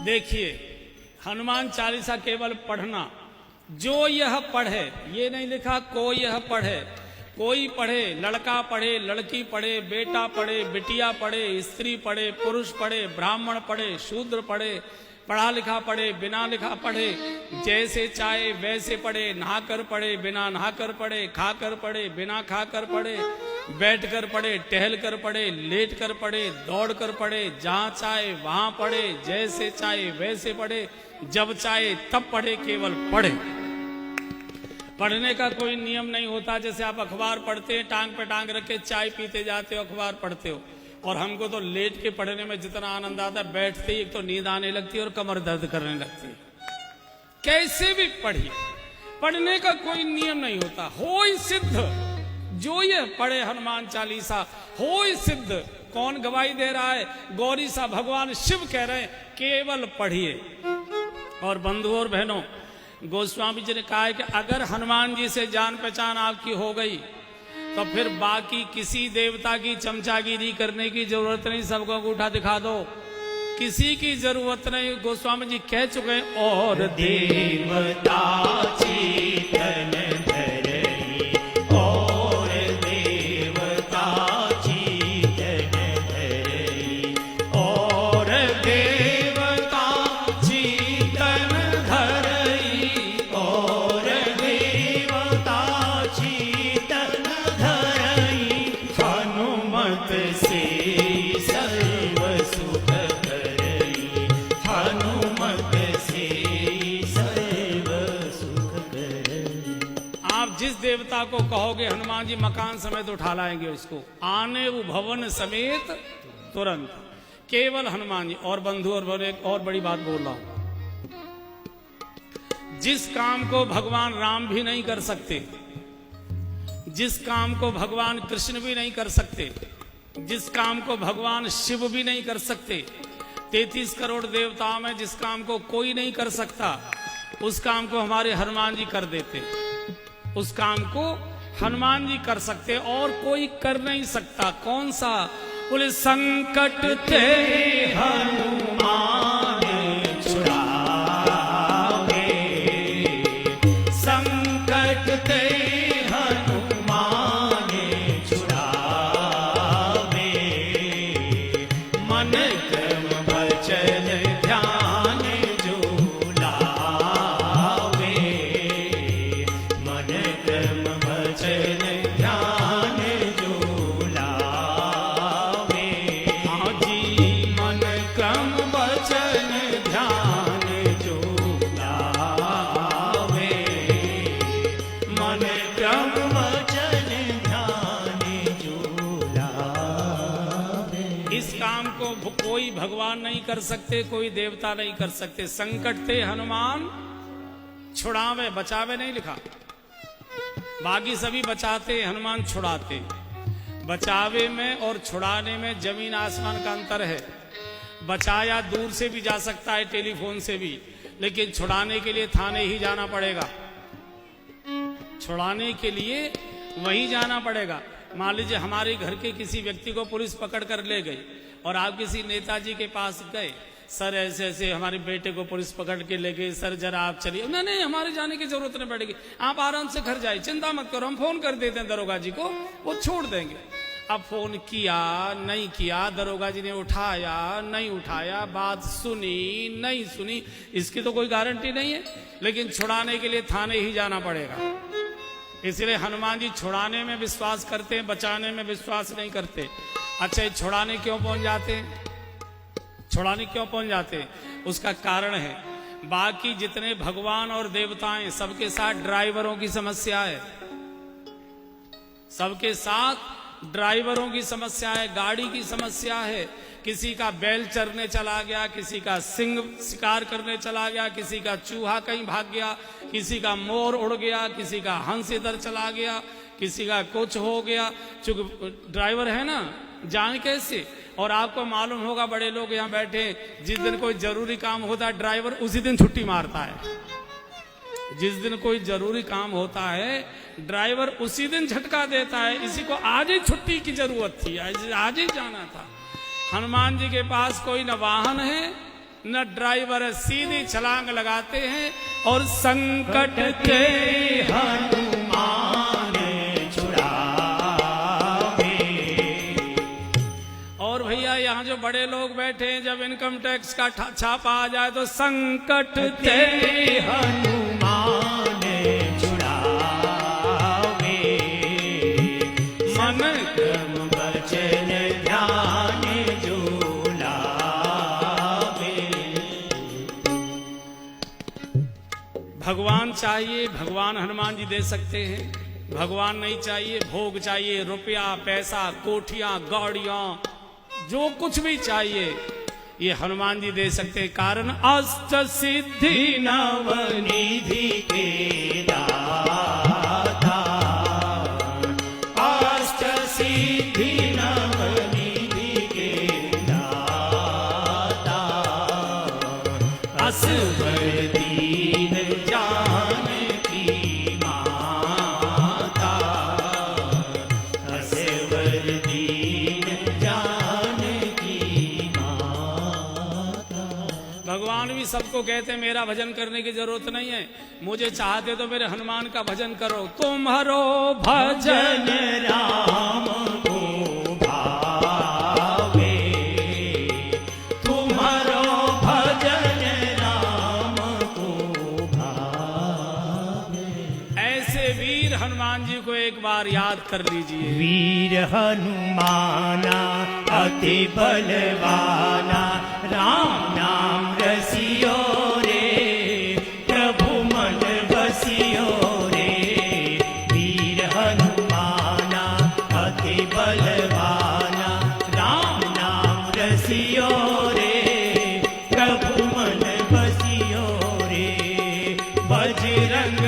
देखिए, हनुमान चालीसा केवल पढ़ना, जो यह पढ़े, ये नहीं लिखा कोई यह पढ़े, कोई पढ़े, लड़का पढ़े, लड़की पढ़े, बेटा पढ़े, बिटिया पढ़े, स्त्री पढ़े, पुरुष पढ़े, ब्राह्मण पढ़े, शूद्र पढ़े, पढ़ा लिखा पढ़े, बिना लिखा पढ़े, जैसे चाहे वैसे पढ़े, नहाकर पढ़े, बिना नहाकर पढ़े, खाकर पढ़े, बिना खाकर पढ़े, बैठकर पढ़े, टहल कर पढ़े, लेट कर पढ़े, दौड़ कर पढ़े, जहाँ चाहे वहाँ पढ़े, जैसे चाहे वैसे पढ़े, जब चाहे तब पढ़े, केवल पढ़े। पढ़ने का कोई नियम नहीं होता। जैसे आप अखबार पढ़ते हैं, टांग पे टांग रखे चाय पीते जाते हो, अखबार पढ़ते हो, और हमको तो लेट के पढ़ने में जितना आनंद आता है, बैठते ही एक तो नींद आने लगती है और कमर दर्द करने लगती है। कैसे भी पढ़िए, पढ़ने का कोई नियम नहीं होता। होय सिद्ध, जो ये पढ़े हनुमान चालीसा होय सिद्ध। कौन गवाही दे रहा है? गौरी सा भगवान शिव कह रहे हैं, केवल पढ़िए। और बंधुओं और बहनों, गोस्वामी जी ने कहा है कि अगर हनुमान जी से जान पहचान आपकी हो गई तो फिर बाकी किसी देवता की चमचागिरी करने की जरूरत नहीं, सबको अंगूठा दिखा दो, किसी की जरूरत नहीं। गोस्वामी जी कह चुके हैं, और देवता चेतन धरई, और देवता चेतन धरई, और देवता चेतन धरई, और देवता चेतन धरई, हनुमत से सर्व सुख करई, हनुमत से सर्व सुख करई। आप जिस देवता को कहोगे हनुमान जी मकान समेत उठा लाएंगे उसको, आने वो भवन समेत तुरंत, केवल हनुमान जी। और बंधु और बहनों, एक और बड़ी बात बोल रहा हूं, जिस काम को भगवान राम भी नहीं कर सकते, जिस काम को भगवान कृष्ण भी नहीं कर सकते, जिस काम को भगवान शिव भी नहीं कर सकते, 33 करोड़ देवताओं में जिस काम को कोई नहीं कर सकता, उस काम को हमारे हनुमान जी कर देते। उस काम को हनुमान जी कर सकते और कोई कर नहीं सकता। कौन सा? बोले, संकट ते हनुमान छुड़ावे, संकट ते हनुमान छुड़ावे, मन क्रम वचन ध्यान जो लावे, मन क्रम वचन ध्यान जो लावे, हाँ जी, मन क्रम वचन ध्यान जो लावे, मन क्रम वचन ध्यान जो लावे। इस काम को कोई भगवान नहीं कर सकते, कोई देवता नहीं कर सकते। संकट ते हनुमान छुड़ावे, बचावे नहीं लिखा। बाकी सभी बचाते, हनुमान छुड़ाते। बचावे में और छुड़ाने में जमीन आसमान का अंतर है। बचाया दूर से भी जा सकता है, टेलीफोन से भी, लेकिन छुड़ाने के लिए थाने ही जाना पड़ेगा। छुड़ाने के लिए वहीं जाना पड़ेगा। मान लीजिए हमारे घर के किसी व्यक्ति को पुलिस पकड़ कर ले गई और आप किसी नेताजी के पास गए, सर ऐसे ऐसे हमारे बेटे को पुलिस पकड़ के ले गई, सर जरा आप चलिए। नहीं नहीं, हमारे जाने की जरूरत नहीं पड़ेगी, आप आराम से घर जाइए, चिंता मत करो, हम फोन कर देते हैं दरोगा जी को, वो छोड़ देंगे। अब फोन किया नहीं किया, दरोगा जी ने उठाया नहीं उठाया, बात सुनी नहीं सुनी, इसकी तो कोई गारंटी नहीं है। लेकिन छुड़ाने के लिए थाने ही जाना पड़ेगा। इसलिए हनुमान जी छुड़ाने में विश्वास करते हैं, बचाने में विश्वास नहीं करते। अच्छा, ये छुड़ाने क्यों पहुंच जाते हैं? छुड़ाने क्यों पहुंच जाते हैं? उसका कारण है, बाकी जितने भगवान और देवताएं सबके साथ ड्राइवरों की समस्या है। सबके साथ ड्राइवरों की समस्या है, गाड़ी की समस्या है। किसी का बैल चरने चला गया, किसी का सिंह शिकार करने चला गया, किसी का चूहा कहीं भाग गया, किसी का मोर उड़ गया, किसी का हंस इधर चला गया, किसी का कुछ हो गया। चूंकि ड्राइवर है ना, जाने कैसे। और आपको मालूम होगा, बड़े लोग यहाँ बैठे, जिस दिन कोई जरूरी काम होता है ड्राइवर उसी दिन छुट्टी मारता है। जिस दिन कोई जरूरी काम होता है ड्राइवर उसी दिन झटका देता है, इसी को आज ही छुट्टी की जरूरत थी, आज ही जाना था। हनुमान जी के पास कोई न वाहन है न ड्राइवर है, सीधी छलांग लगाते हैं और संकट के हनुमान छुड़ावे। और भैया यहाँ जो बड़े लोग बैठे हैं, जब इनकम टैक्स का छापा आ जाए तो संकट ते हनुमान छुड़ावे। मन क्रम वचन ध्यान जो लावे। भगवान चाहिए, भगवान हनुमान जी दे सकते हैं। भगवान नहीं चाहिए, भोग चाहिए, रुपया पैसा, कोठियां गाड़ियां, जो कुछ भी चाहिए ये हनुमान जी दे सकते हैं। कारण अष्ट सिद्धि नवनिधि के दाता, अष्ट सिद्धि नवनिधि के दाता। असवर दीन जानकी माता, असवर दीन जानकी माता। भगवान भी सबको कहते हैं मेरा भजन करने की जरूरत नहीं है, मुझे चाहते तो मेरे हनुमान का भजन करो। तुम्हारो भजन भजन राम को भावे, तुम्हारो भजन राम को भावे। ऐसे वीर हनुमान जी को एक बार याद कर लीजिए। वीर हनुमाना अति बलवाना, राम नाम रसियो रे, प्रभु मन बसियो रे। वीर हनुमाना अति बलवाना, राम नाम रसियो रे, प्रभु मन बसियो रे। बजरंग